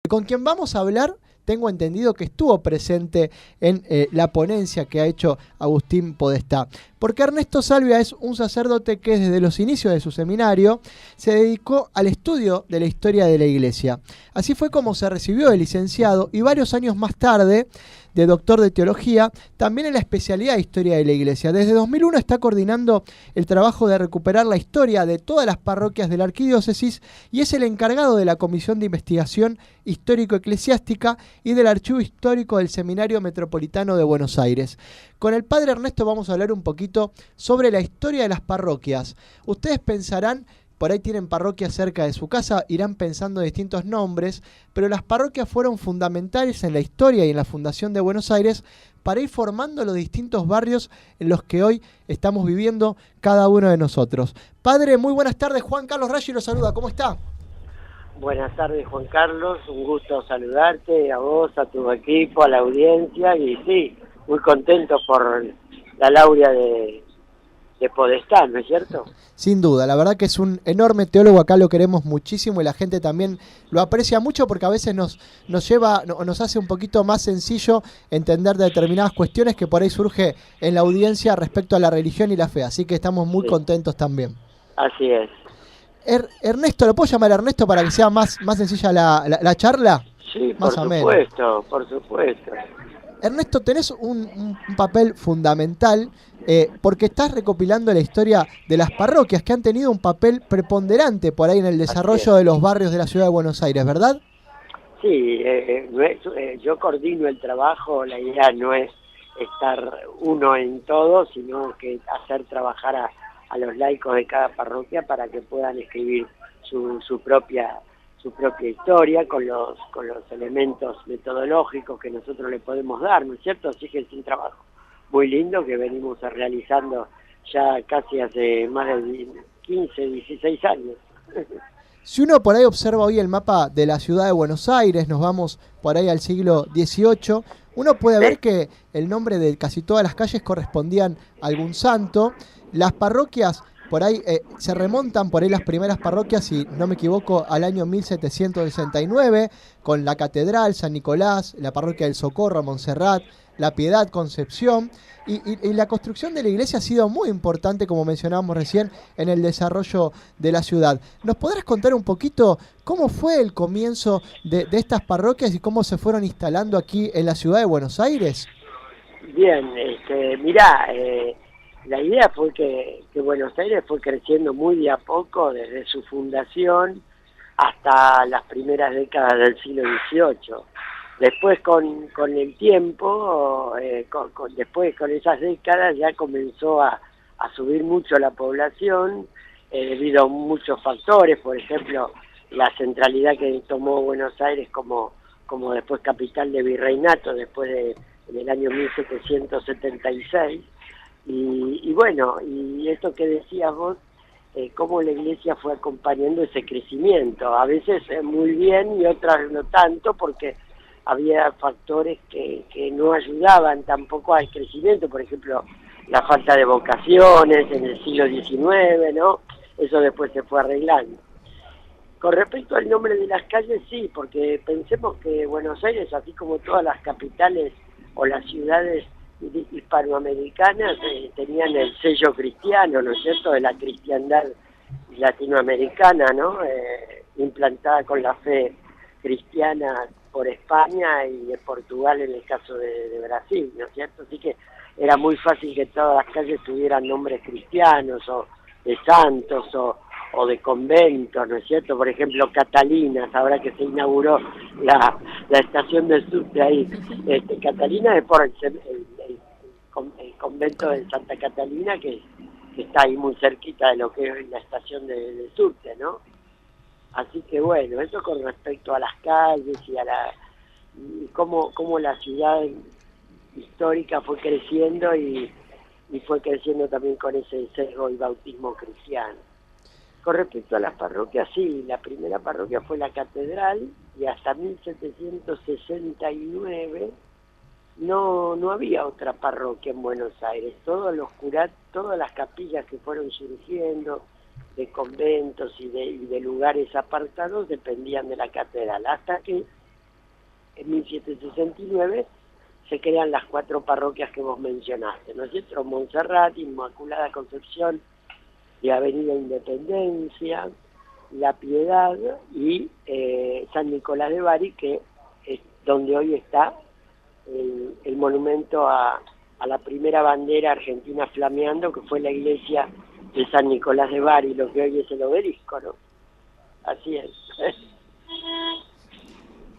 Con quien vamos a hablar, tengo entendido que estuvo presente en la ponencia que ha hecho Agustín Podestá. Porque Ernesto Salvia es un sacerdote que desde los inicios de su seminario se dedicó al estudio de la historia de la Iglesia. Así fue como se recibió de licenciado y varios años más tarde de doctor de teología, también en la especialidad de historia de la Iglesia. Desde 2001 está coordinando el trabajo de recuperar la historia de todas las parroquias de la arquidiócesis y es el encargado de la Comisión de Investigación Histórico-Eclesiástica y del Archivo Histórico del Seminario Metropolitano de Buenos Aires. Con el padre Ernesto vamos a hablar un poquito sobre la historia de las parroquias. Ustedes pensarán, por ahí tienen parroquias cerca de su casa, irán pensando en distintos nombres, pero las parroquias fueron fundamentales en la historia y en la fundación de Buenos Aires para ir formando los distintos barrios en los que hoy estamos viviendo cada uno de nosotros. Padre, muy buenas tardes. Juan Carlos Raggi lo saluda. ¿Cómo está? Buenas tardes, Juan Carlos. Un gusto saludarte, a vos, a tu equipo, a la audiencia. Y sí, muy contento por la laurea de Podestá, ¿no es cierto? Sin duda, la verdad que es un enorme teólogo, acá lo queremos muchísimo y la gente también lo aprecia mucho porque a veces nos hace un poquito más sencillo entender determinadas cuestiones que por ahí surge en la audiencia respecto a la religión y la fe, así que estamos muy contentos también. Así es. Ernesto, ¿lo puedo llamar Ernesto para que sea más sencilla la charla? Sí, más por supuesto, por supuesto. Ernesto, tenés un papel fundamental porque estás recopilando la historia de las parroquias que han tenido un papel preponderante por ahí en el desarrollo de los barrios de la ciudad de Buenos Aires, ¿verdad? Sí, yo coordino el trabajo, la idea no es estar uno en todo, sino que hacer trabajar a los laicos de cada parroquia para que puedan escribir su propia historia con los elementos metodológicos que nosotros le podemos dar, ¿no es cierto? Así que es un trabajo muy lindo que venimos realizando ya casi hace más de 15, 16 años. Si uno por ahí observa hoy el mapa de la ciudad de Buenos Aires, nos vamos por ahí al siglo XVIII, uno puede ver que el nombre de casi todas las calles correspondían a algún santo. Las parroquias por ahí se remontan, por ahí las primeras parroquias, si no me equivoco, al año 1769, con la Catedral, San Nicolás, la Parroquia del Socorro, Montserrat, La Piedad, Concepción, y la construcción de la iglesia ha sido muy importante, como mencionábamos recién, en el desarrollo de la ciudad. ¿Nos podrás contar un poquito cómo fue el comienzo de estas parroquias y cómo se fueron instalando aquí en la ciudad de Buenos Aires? Bien, mirá, la idea fue que Buenos Aires fue creciendo muy de a poco desde su fundación hasta las primeras décadas del siglo XVIII. Después con el tiempo, después con esas décadas ya comenzó a subir mucho la población debido a muchos factores, por ejemplo, la centralidad que tomó Buenos Aires como después capital de virreinato en el año 1776. Y bueno, y esto que decías vos, cómo la iglesia fue acompañando ese crecimiento, a veces muy bien y otras no tanto, porque había factores que no ayudaban tampoco al crecimiento, por ejemplo, la falta de vocaciones en el siglo XIX, ¿no? Eso después se fue arreglando. Con respecto al nombre de las calles, sí, porque pensemos que Buenos Aires, así como todas las capitales o las ciudades hispanoamericanas, tenían el sello cristiano, ¿no es cierto?, de la cristiandad latinoamericana, ¿no?, implantada con la fe cristiana por España y de Portugal en el caso de Brasil, ¿no es cierto? Así que era muy fácil que todas las calles tuvieran nombres cristianos o de santos o de conventos, ¿no es cierto? Por ejemplo, Catalinas, ahora que se inauguró la estación del subte ahí. Catalina es por el convento de Santa Catalina, que está ahí muy cerquita de lo que es la estación del subte, ¿no? Así que bueno, eso con respecto a las calles y cómo la ciudad histórica fue creciendo y fue creciendo también con ese sesgo y bautismo cristiano. Con respecto a las parroquias, sí, la primera parroquia fue la Catedral y hasta 1769 no había otra parroquia en Buenos Aires. Todas las capillas que fueron surgiendo de conventos y de lugares apartados dependían de la catedral, hasta que en 1769 se crean las 4 parroquias que vos mencionaste, ¿no es cierto? Montserrat, Inmaculada Concepción y Avenida Independencia, La Piedad y San Nicolás de Bari, que es donde hoy está el monumento a la primera bandera argentina flameando, que fue la iglesia de San Nicolás de Bari, lo que hoy es el obelisco, ¿no? Así es.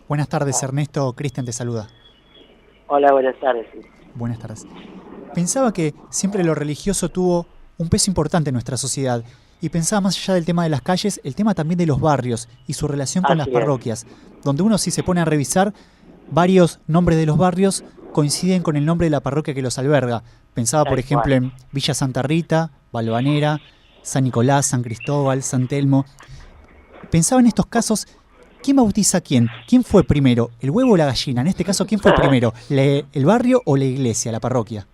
Buenas tardes, Ernesto. Cristian te saluda. Hola, buenas tardes. Buenas tardes. Pensaba que siempre lo religioso tuvo un peso importante en nuestra sociedad y pensaba más allá del tema de las calles, el tema también de los barrios y su relación con las parroquias, donde uno si se pone a revisar, varios nombres de los barrios coinciden con el nombre de la parroquia que los alberga. Pensaba, por ejemplo, en Villa Santa Rita, Valvanera, San Nicolás, San Cristóbal, San Telmo. Pensaba en estos casos, ¿quién bautiza a quién? ¿Quién fue primero, el huevo o la gallina? En este caso, ¿quién fue primero, el barrio o la iglesia, la parroquia?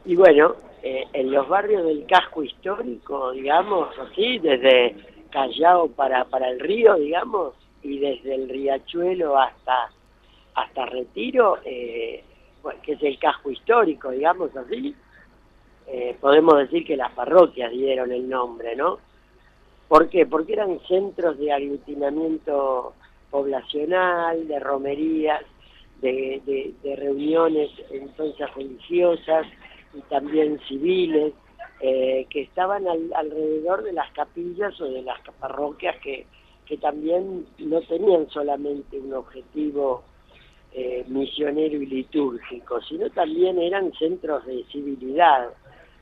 Y bueno, en los barrios del casco histórico, digamos, así, desde Callao para el río, digamos, y desde el Riachuelo hasta Retiro, bueno, que es el casco histórico, digamos así, podemos decir que las parroquias dieron el nombre, ¿no? ¿Por qué? Porque eran centros de aglutinamiento poblacional, de romerías, de reuniones entonces religiosas y también civiles, que estaban alrededor de las capillas o de las parroquias que también no tenían solamente un objetivo misionero y litúrgico, sino también eran centros de civilidad.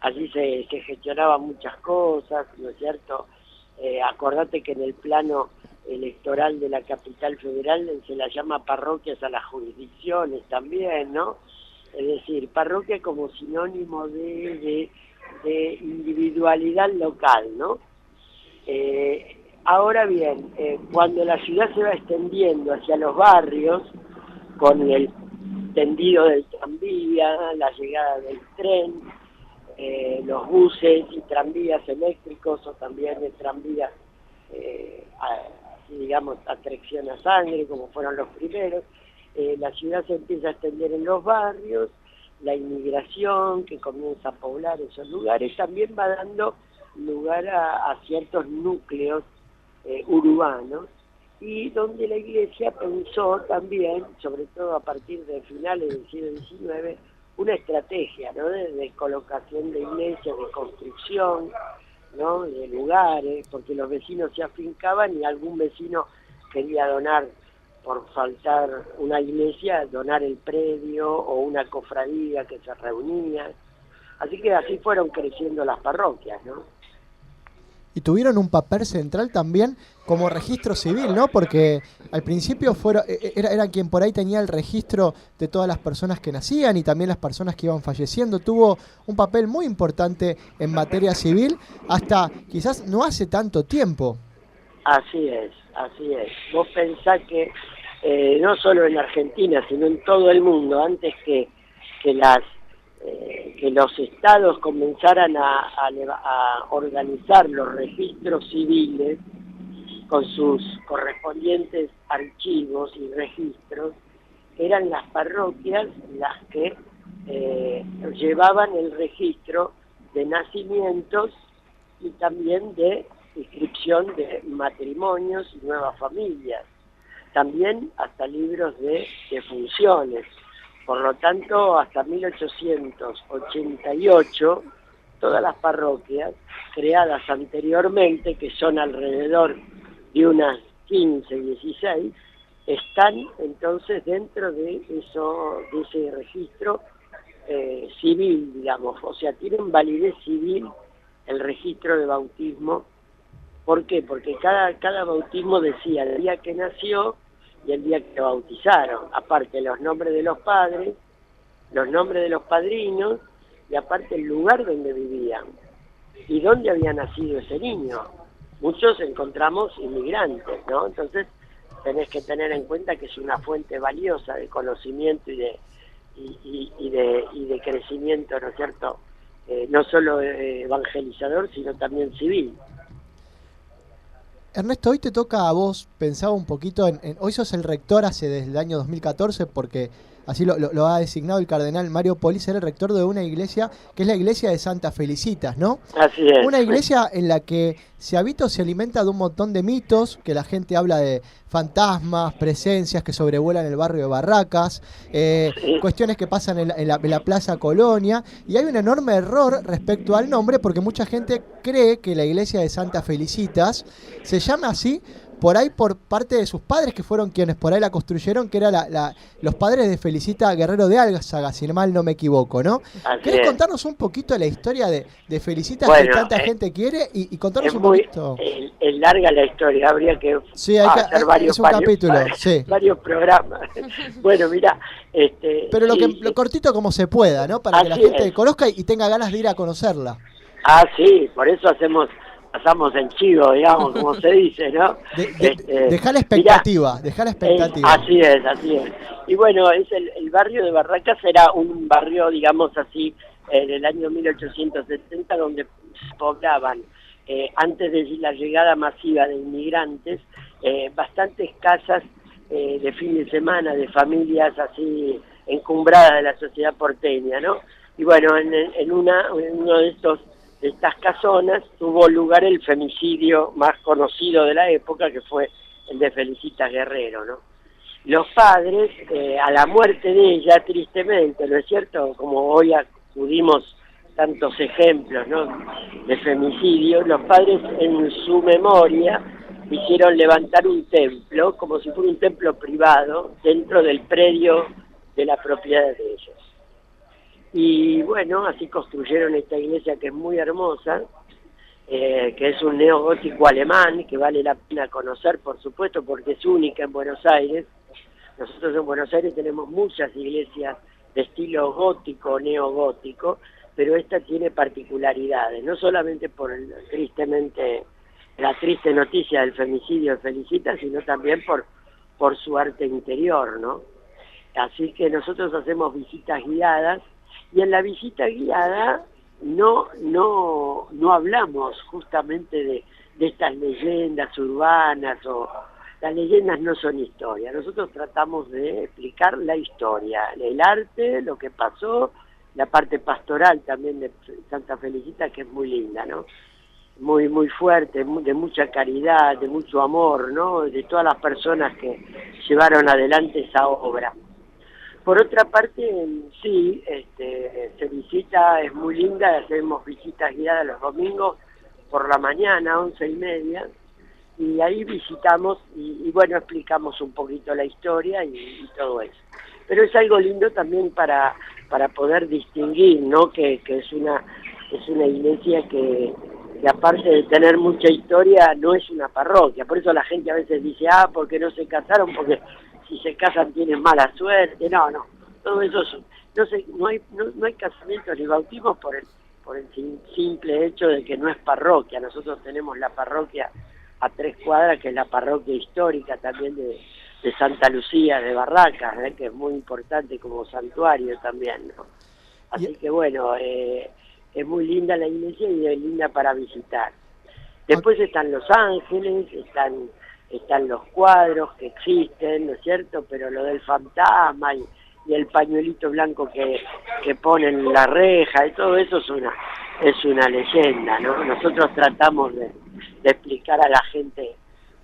Allí se gestionaban muchas cosas, ¿no es cierto? Acordate que en el plano electoral de la capital federal se la llama parroquias a las jurisdicciones también, ¿no? Es decir, parroquia como sinónimo de individualidad local, ¿no? Ahora bien, cuando la ciudad se va extendiendo hacia los barrios, con el tendido del tranvía, la llegada del tren, los buses y tranvías eléctricos o también el tranvía, digamos, a tracción a sangre, como fueron los primeros, la ciudad se empieza a extender en los barrios, la inmigración que comienza a poblar esos lugares también va dando lugar a ciertos núcleos urbanos, y donde la iglesia pensó también, sobre todo a partir de finales del siglo XIX, una estrategia, ¿no? de colocación de iglesias, de construcción, ¿no? De lugares, porque los vecinos se afincaban y algún vecino quería donar, por faltar una iglesia, donar el predio o una cofradía que se reunía. Así que así fueron creciendo las parroquias, ¿no? Y tuvieron un papel central también como registro civil, ¿no? Porque al principio era quien por ahí tenía el registro de todas las personas que nacían y también las personas que iban falleciendo. Tuvo un papel muy importante en materia civil hasta quizás no hace tanto tiempo. Así es, así es. Vos pensás que no solo en Argentina, sino en todo el mundo, antes que los estados comenzaran a organizar los registros civiles con sus correspondientes archivos y registros, eran las parroquias las que llevaban el registro de nacimientos y también de inscripción de matrimonios y nuevas familias, también hasta libros de defunciones. Por lo tanto, hasta 1888, todas las parroquias creadas anteriormente, que son alrededor de unas 15, 16, están entonces dentro de ese registro civil, digamos, o sea, tienen validez civil el registro de bautismo. ¿Por qué? Porque cada bautismo decía el día que nació y el día que lo bautizaron, aparte los nombres de los padres, los nombres de los padrinos y aparte el lugar donde vivían y dónde había nacido ese niño. Muchos encontramos inmigrantes, ¿no? Entonces tenés que tener en cuenta que es una fuente valiosa de conocimiento y de crecimiento, ¿no es cierto? No solo evangelizador, sino también civil. Ernesto, hoy te toca a vos, pensaba un poquito hoy sos el rector desde el año 2014, porque así lo ha designado el cardenal Mario Poli, ser el rector de una iglesia, que es la iglesia de Santa Felicitas, ¿no? Así es. Una iglesia en la que se habita o se alimenta de un montón de mitos, que la gente habla de fantasmas, presencias que sobrevuelan el barrio de Barracas, cuestiones que pasan en la Plaza Colonia, y hay un enorme error respecto al nombre, porque mucha gente cree que la iglesia de Santa Felicitas se llama así por ahí por parte de sus padres, que fueron quienes por ahí la construyeron, que eran los padres de Felicita Guerrero de Álzaga, si mal no me equivoco, ¿no? ¿Querés contarnos un poquito la historia de Felicitas, que tanta gente quiere, y contarnos un poquito? Es larga la historia, habría que hacer varios capítulos, varios programas. Bueno, mira, pero lo cortito como se pueda, ¿no? Para que la gente conozca y tenga ganas de ir a conocerla. Sí, por eso pasamos en chivo, digamos, como se dice, ¿no? Dejá la expectativa, así es. Y bueno, el barrio de Barracas era un barrio, digamos así, en el año 1870, donde poblaban, antes de la llegada masiva de inmigrantes, bastantes casas de fin de semana, de familias así encumbradas de la sociedad porteña, ¿no? Y bueno, en uno de estas casonas tuvo lugar el femicidio más conocido de la época, que fue el de Felicitas Guerrero, ¿no? Los padres, a la muerte de ella, tristemente, ¿no es cierto? Como hoy acudimos tantos ejemplos, ¿no?, de femicidio, los padres en su memoria hicieron levantar un templo, como si fuera un templo privado, dentro del predio de la propiedad de ellos. Y bueno, así construyeron esta iglesia, que es muy hermosa, que es un neogótico alemán, que vale la pena conocer, por supuesto, porque es única en Buenos Aires. Nosotros en Buenos Aires tenemos muchas iglesias de estilo gótico, neogótico, pero esta tiene particularidades, no solamente por tristemente la triste noticia del femicidio de Felicitas, sino también por su arte interior, ¿no? Así que nosotros hacemos visitas guiadas, y en la visita guiada no hablamos justamente de estas leyendas urbanas, o las leyendas no son historia. Nosotros tratamos de explicar la historia, el arte, lo que pasó, la parte pastoral también de Santa Felicita, que es muy linda, ¿no? Muy fuerte, de mucha caridad, de mucho amor, ¿no?, de todas las personas que llevaron adelante esa obra. Por otra parte, sí, se visita, es muy linda, hacemos visitas guiadas los domingos por la mañana, 11:30, y ahí visitamos y bueno, explicamos un poquito la historia y todo eso. Pero es algo lindo también para poder distinguir, ¿no?, que es una iglesia que aparte de tener mucha historia, no es una parroquia. Por eso la gente a veces dice, porque no se casaron, porque si se casan tienen mala suerte. No, todo eso no hay casamientos ni bautismos por el simple hecho de que no es parroquia. Nosotros tenemos la parroquia a 3 cuadras, que es la parroquia histórica también de Santa Lucía de Barracas, que es muy importante como santuario también, ¿no? Así que bueno, es muy linda la iglesia y es linda para visitar. Después están los ángeles, están los cuadros que existen, ¿no es cierto? Pero lo del fantasma y el pañuelito blanco que ponen en la reja, y todo eso es una leyenda, ¿no? Nosotros tratamos de explicar a la gente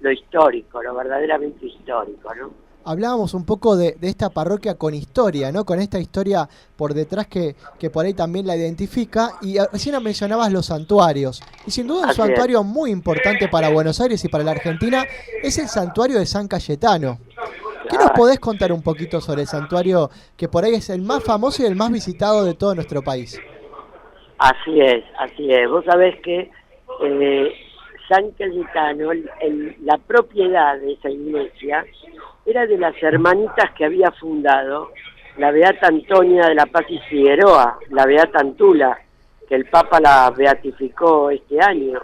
lo histórico, lo verdaderamente histórico, ¿no? Hablábamos un poco de esta parroquia con historia, ¿no? Con esta historia por detrás que por ahí también la identifica. Y recién mencionabas los santuarios. Y sin duda un santuario muy importante para Buenos Aires y para la Argentina es el santuario de San Cayetano. ¿Qué nos podés contar un poquito sobre el santuario, que por ahí es el más famoso y el más visitado de todo nuestro país? Así es. Vos sabés que San Cayetano, la propiedad de esa iglesia, era de las hermanitas que había fundado la Beata Antonia de la Paz y Figueroa, la Beata Antula, que el Papa la beatificó este año.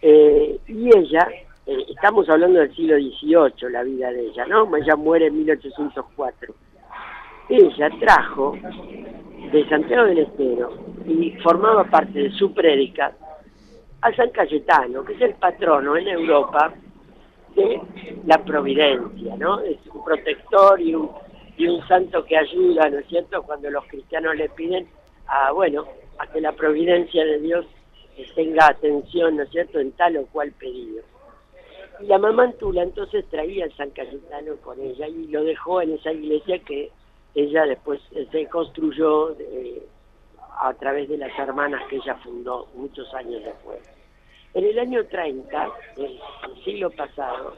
Y ella, estamos hablando del siglo XVIII, la vida de ella, ¿no? Ella muere en 1804. Ella trajo de Santiago del Estero, y formaba parte de su prédica, a San Cayetano, que es el patrono en Europa de la providencia, ¿no? Es un protector y un santo que ayuda, ¿no es cierto?, cuando los cristianos le piden a que la providencia de Dios tenga atención, ¿no es cierto?, en tal o cual pedido. Y la mamá Antula entonces traía al San Cayetano con ella y lo dejó en esa iglesia que ella después se construyó a través de las hermanas que ella fundó muchos años después. En el año 30, del siglo pasado,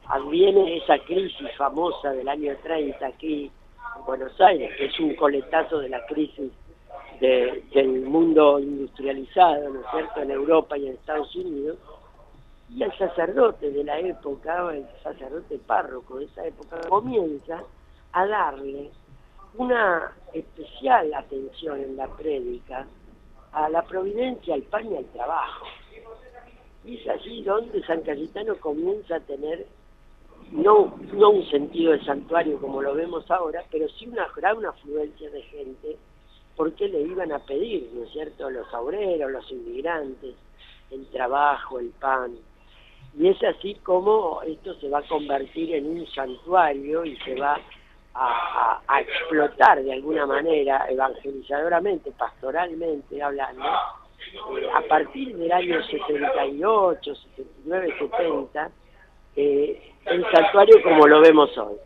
adviene esa crisis famosa del año 30 aquí en Buenos Aires, que es un coletazo de la crisis del mundo industrializado, ¿no es cierto?, en Europa y en Estados Unidos. Y el sacerdote de la época, el sacerdote párroco de esa época, comienza a darle una especial atención en la prédica a la providencia, al pan y al trabajo. Y es allí donde San Cayetano comienza a tener no un sentido de santuario como lo vemos ahora, pero sí una gran afluencia de gente, porque le iban a pedir, ¿no es cierto?, los obreros, los inmigrantes, el trabajo, el pan. Y es así como esto se va a convertir en un santuario y se va a explotar de alguna manera, evangelizadoramente, pastoralmente hablando, a partir del año 78, 79, 70, el santuario como lo vemos hoy.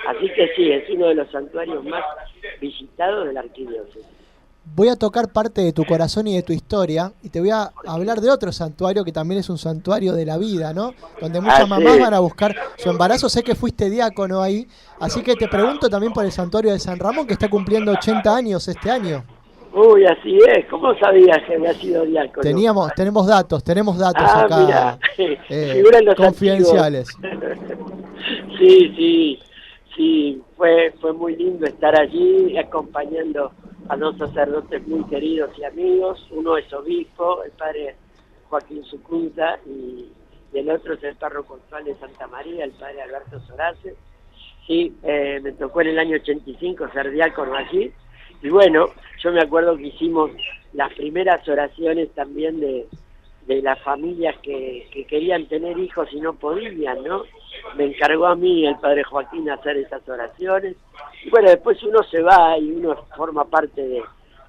Así que sí, es uno de los santuarios más visitados de la arquidiócesis. Voy a tocar parte de tu corazón y de tu historia y te voy a hablar de otro santuario que también es un santuario de la vida, ¿no? Donde muchas mamás van a buscar su embarazo. Sé que fuiste diácono ahí, así que te pregunto también por el santuario de San Ramón, que está cumpliendo 80 años este año. Uy, así es. ¿Cómo sabías que había sido diácono? Tenemos datos acá, mira. Confidenciales. Sí, fue muy lindo estar allí acompañando a dos sacerdotes muy queridos y amigos. Uno es obispo, el padre Joaquín Sucunta, y el otro es el párroco actual de Santa María, el padre Alberto Sorace. Sí, me tocó en el año 85 ser diácono allí. Y bueno, yo me acuerdo que hicimos las primeras oraciones también de las familias que querían tener hijos y no podían, ¿no? Me encargó a mí el padre Joaquín hacer esas oraciones. Y bueno, después uno se va y uno forma parte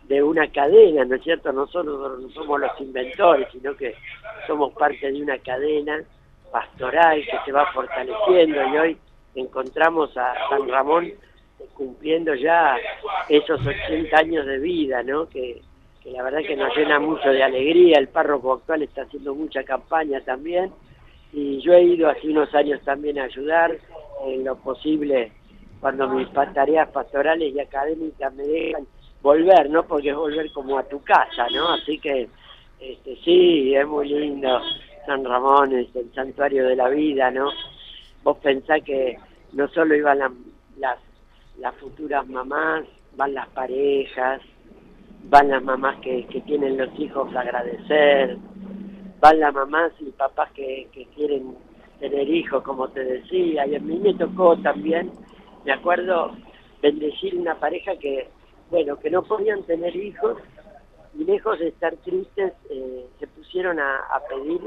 de una cadena, ¿no es cierto? Nosotros no somos los inventores, sino que somos parte de una cadena pastoral que se va fortaleciendo, y hoy encontramos a San Ramón cumpliendo ya esos 80 años de vida, ¿no? Que la verdad que nos llena mucho de alegría. El párroco actual está haciendo mucha campaña también, y yo he ido hace unos años también a ayudar en lo posible cuando mis tareas pastorales y académicas me dejan volver, ¿no? Porque es volver como a tu casa, ¿no? Así que sí, es muy lindo. San Ramón es el santuario de la vida, ¿no? Vos pensás que no solo iban las futuras mamás, van las parejas, van las mamás que tienen los hijos a agradecer, van las mamás y papás que quieren tener hijos, como te decía. Y a mí me tocó también, me acuerdo, bendecir una pareja que no podían tener hijos, y lejos de estar tristes, se pusieron a pedir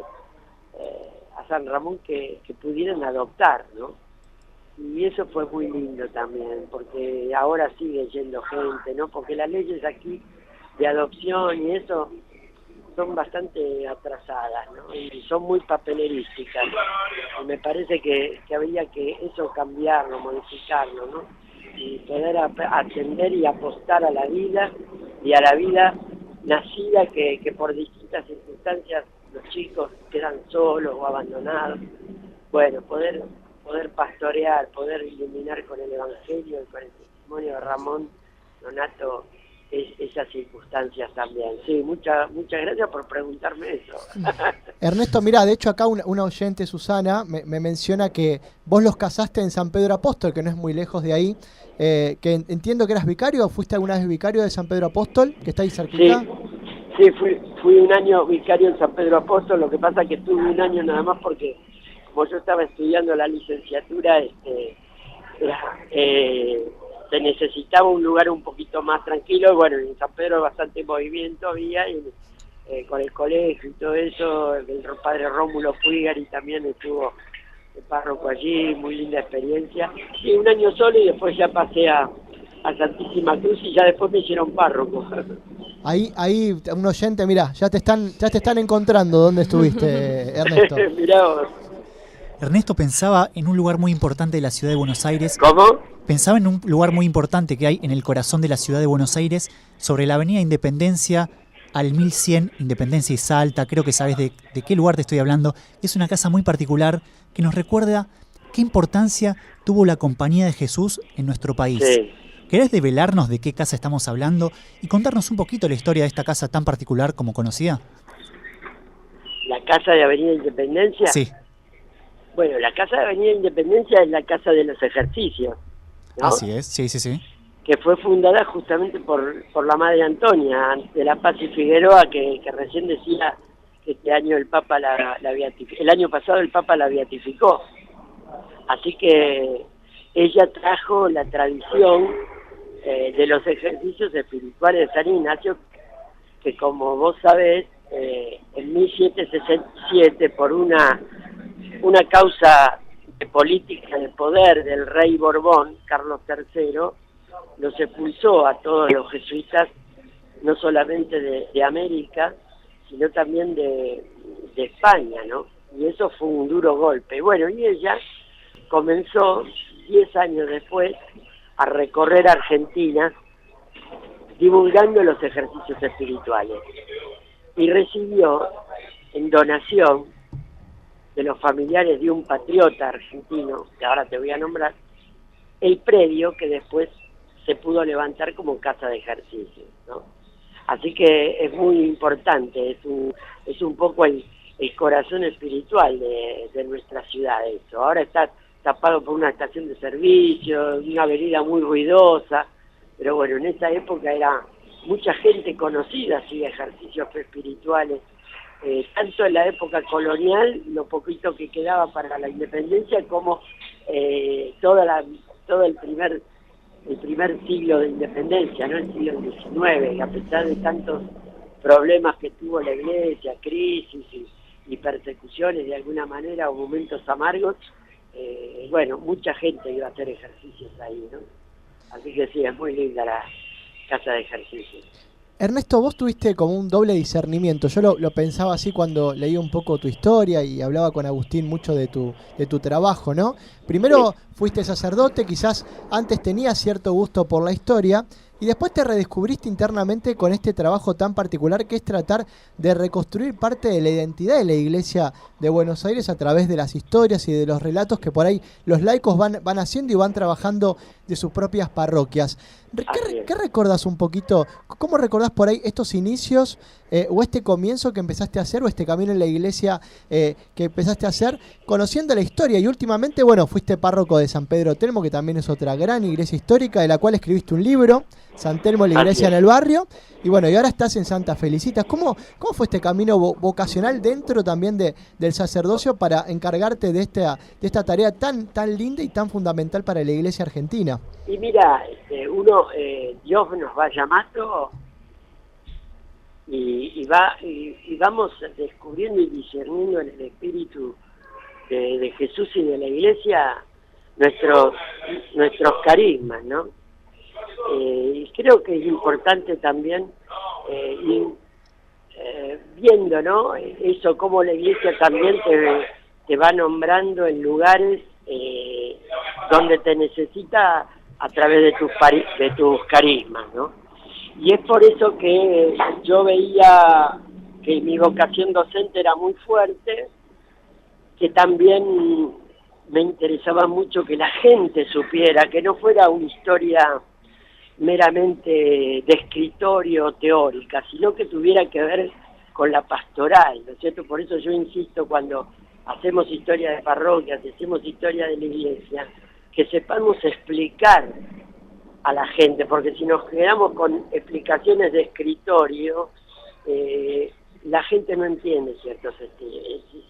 a San Ramón que pudieran adoptar, ¿no? Y eso fue muy lindo también, porque ahora sigue yendo gente, ¿no? Porque las leyes aquí de adopción y eso son bastante atrasadas, ¿no? Y son muy papelerísticas. Y me parece que habría que eso cambiarlo, modificarlo, ¿no? Y poder atender y apostar a la vida, y a la vida nacida que por distintas circunstancias los chicos quedan solos o abandonados. Bueno, poder pastorear, poder iluminar con el Evangelio y con el testimonio de Ramón Nonato esas circunstancias también. Sí, muchas gracias por preguntarme eso. Ernesto, mira, de hecho acá una oyente, Susana, me menciona que vos los casaste en San Pedro Apóstol, que no es muy lejos de ahí, que entiendo que eras vicario. ¿Fuiste alguna vez vicario de San Pedro Apóstol, que está ahí cerquita? Sí, fui un año vicario en San Pedro Apóstol. Lo que pasa es que estuve un año nada más porque como yo estaba estudiando la licenciatura, se necesitaba un lugar un poquito más tranquilo. Bueno, en San Pedro bastante movimiento había, y con el colegio y todo eso. El padre Rómulo Puigari también estuvo de párroco allí, muy linda experiencia. Y un año solo y después ya pasé a Santísima Cruz y ya después me hicieron párroco. Ahí un oyente, mirá, ya te están encontrando dónde estuviste, Ernesto. Mirá vos. Ernesto pensaba en un lugar muy importante de la ciudad de Buenos Aires. ¿Cómo? Pensaba en un lugar muy importante que hay en el corazón de la ciudad de Buenos Aires, sobre la avenida Independencia al 1100, Independencia y Salta. Creo que sabes de qué lugar te estoy hablando. Es una casa muy particular que nos recuerda qué importancia tuvo la Compañía de Jesús en nuestro país. Sí. ¿Querés develarnos de qué casa estamos hablando y contarnos un poquito la historia de esta casa tan particular como conocida? ¿La casa de Avenida Independencia? Sí. Bueno, la casa de Avenida Independencia es la casa de los ejercicios, ¿no? Así es, sí. Que fue fundada justamente por la Madre Antonia de la Paz y Figueroa, que recién decía que este año el Papa la beatificó. El año pasado el Papa la beatificó. Así que ella trajo la tradición de los ejercicios espirituales de San Ignacio, que como vos sabés, en 1767, por una causa de política de poder del rey Borbón, Carlos III, los expulsó a todos los jesuitas, no solamente de América, sino también de España, ¿no? Y eso fue un duro golpe. Bueno, y ella comenzó 10 años después a recorrer Argentina divulgando los ejercicios espirituales, y recibió en donación de los familiares de un patriota argentino, que ahora te voy a nombrar, el predio que después se pudo levantar como casa de ejercicio, ¿no? Así que es muy importante, es un poco el corazón espiritual de nuestra ciudad eso. Ahora está tapado por una estación de servicio, una avenida muy ruidosa, pero bueno, en esa época era mucha gente conocida, hacía ejercicios espirituales, tanto en la época colonial, lo poquito que quedaba para la independencia, como todo el primer siglo de independencia, ¿no? El siglo XIX, a pesar de tantos problemas que tuvo la iglesia, crisis y persecuciones de alguna manera, o momentos amargos, bueno, mucha gente iba a hacer ejercicios ahí, ¿no? Así que sí, es muy linda la casa de ejercicios. Ernesto, vos tuviste como un doble discernimiento. Yo lo pensaba así cuando leí un poco tu historia y hablaba con Agustín mucho de tu trabajo, ¿no? Primero fuiste sacerdote, quizás antes tenías cierto gusto por la historia, y después te redescubriste internamente con este trabajo tan particular que es tratar de reconstruir parte de la identidad de la Iglesia de Buenos Aires a través de las historias y de los relatos que por ahí los laicos van haciendo y van trabajando de sus propias parroquias. ¿Qué recordás un poquito? ¿Cómo recordás por ahí estos inicios o este comienzo que empezaste a hacer o este camino en la Iglesia que empezaste a hacer conociendo la historia? Y últimamente, bueno, fuiste párroco de San Pedro Telmo, que también es otra gran iglesia histórica, de la cual escribiste un libro, San Telmo, la iglesia en el barrio, y bueno, y ahora estás en Santa Felicitas. ¿Cómo fue este camino vocacional dentro también del sacerdocio para encargarte de esta tarea tan linda y tan fundamental para la iglesia argentina? Y mira, Dios nos va llamando y vamos descubriendo y discerniendo en el espíritu de Jesús y de la iglesia nuestros carismas, ¿no? Y creo que es importante también ir viendo, ¿no? Eso, cómo la iglesia también te va nombrando en lugares donde te necesita a través de tus carismas, ¿no? Y es por eso que yo veía que mi vocación docente era muy fuerte, que también me interesaba mucho que la gente supiera, que no fuera una historia meramente de escritorio teórica, sino que tuviera que ver con la pastoral, ¿no es cierto? Por eso yo insisto, cuando hacemos historia de parroquias, hacemos historia de la iglesia, que sepamos explicar a la gente, porque si nos quedamos con explicaciones de escritorio, la gente no entiende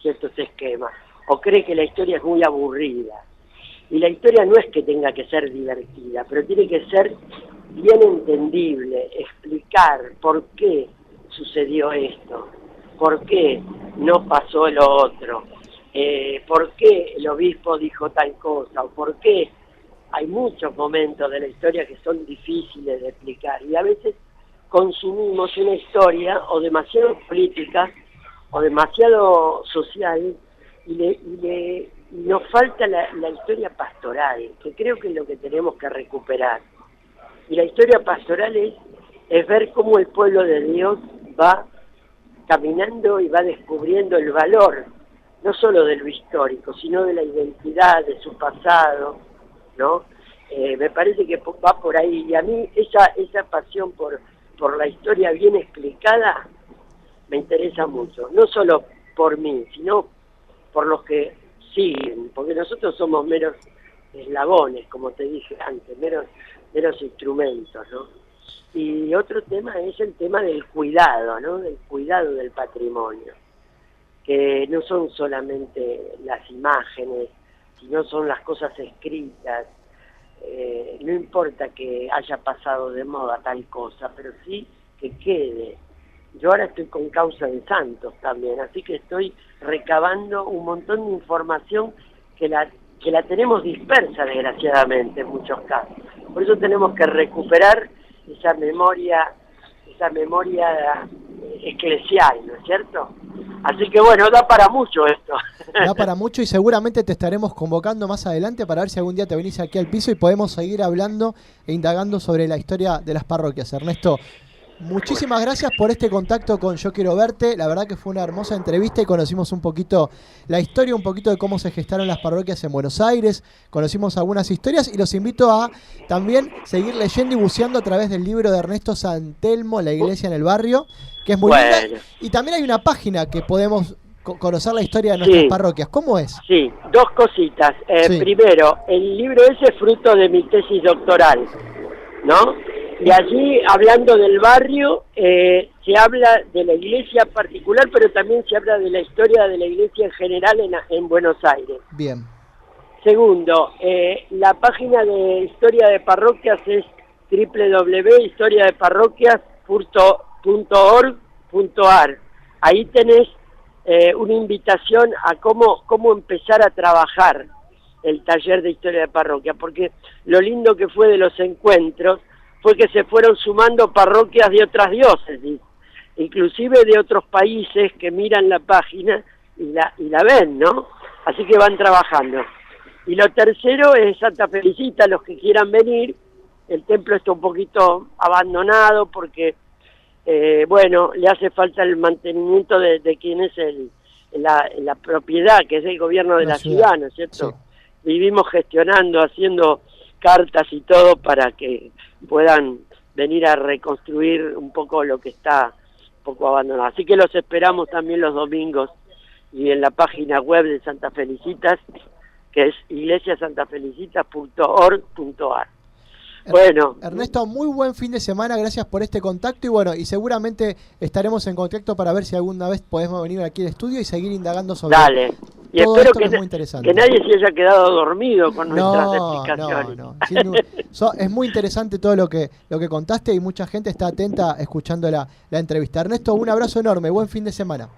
ciertos esquemas, o cree que la historia es muy aburrida. Y la historia no es que tenga que ser divertida, pero tiene que ser bien entendible, explicar por qué sucedió esto? ¿Por qué no pasó lo otro? ¿Por qué el obispo dijo tal cosa? ¿O por qué? Hay muchos momentos de la historia que son difíciles de explicar y a veces consumimos una historia o demasiado política o demasiado social y nos falta la historia pastoral, que creo que es lo que tenemos que recuperar. Y la historia pastoral es ver cómo el pueblo de Dios va caminando y va descubriendo el valor, no solo de lo histórico, sino de la identidad, de su pasado, ¿no? Me parece que va por ahí, y a mí esa pasión por la historia bien explicada me interesa mucho, no solo por mí, sino por los que siguen, porque nosotros somos meros eslabones, como te dije antes, meros instrumentos, ¿no? Y otro tema es el tema del cuidado, ¿no? Del cuidado del patrimonio, que no son solamente las imágenes, sino son las cosas escritas. No importa que haya pasado de moda tal cosa, pero sí que quede. Yo ahora estoy con causa de santos también, así que estoy recabando un montón de información que la tenemos dispersa, desgraciadamente, en muchos casos. Por eso tenemos que recuperar esa memoria eclesial, ¿no es cierto? Así que bueno, da para mucho esto. Da para mucho y seguramente te estaremos convocando más adelante para ver si algún día te venís aquí al piso y podemos seguir hablando e indagando sobre la historia de las parroquias. Ernesto, muchísimas gracias por este contacto con Yo Quiero Verte. La verdad que fue una hermosa entrevista y conocimos un poquito la historia, un poquito de cómo se gestaron las parroquias en Buenos Aires. Conocimos algunas historias y los invito a también seguir leyendo y buceando a través del libro de Ernesto Santelmo, La Iglesia en el Barrio, que es muy linda. Y también hay una página que podemos conocer la historia de nuestras parroquias. ¿Cómo es? Sí, dos cositas. Sí. Primero, el libro ese es fruto de mi tesis doctoral, ¿no? Y allí, hablando del barrio, se habla de la iglesia particular, pero también se habla de la historia de la iglesia en general en Buenos Aires. Bien. Segundo, la página de Historia de Parroquias es www.historiadeparroquias.org.ar. Ahí tenés una invitación a cómo empezar a trabajar el taller de Historia de Parroquia, porque lo lindo que fue de los encuentros fue que se fueron sumando parroquias de otras diócesis, inclusive de otros países que miran la página y la ven, ¿no? Así que van trabajando. Y lo tercero es Santa Felicita, los que quieran venir. El templo está un poquito abandonado porque, le hace falta el mantenimiento de quien es la propiedad, que es el gobierno de la ciudad, ¿no es cierto? Sí. Vivimos gestionando, haciendo cartas y todo para que puedan venir a reconstruir un poco lo que está un poco abandonado. Así que los esperamos también los domingos y en la página web de Santa Felicitas, que es iglesiasantafelicitas.org.ar. Bueno, Ernesto, muy buen fin de semana, gracias por este contacto y seguramente estaremos en contacto para ver si alguna vez podemos venir aquí al estudio y seguir indagando sobre y todo espero esto que es muy interesante. Que nadie se haya quedado dormido con nuestras explicaciones. No. Es muy interesante todo lo que contaste y mucha gente está atenta escuchando la entrevista. Ernesto, un abrazo enorme, buen fin de semana.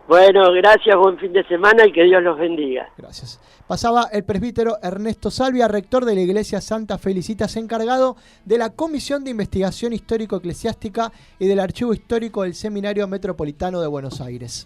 Bueno, gracias, buen fin de semana y que Dios los bendiga. Gracias. Pasaba el presbítero Ernesto Salvia, rector de la Iglesia Santa Felicitas, encargado de la Comisión de Investigación Histórico-Eclesiástica y del Archivo Histórico del Seminario Metropolitano de Buenos Aires.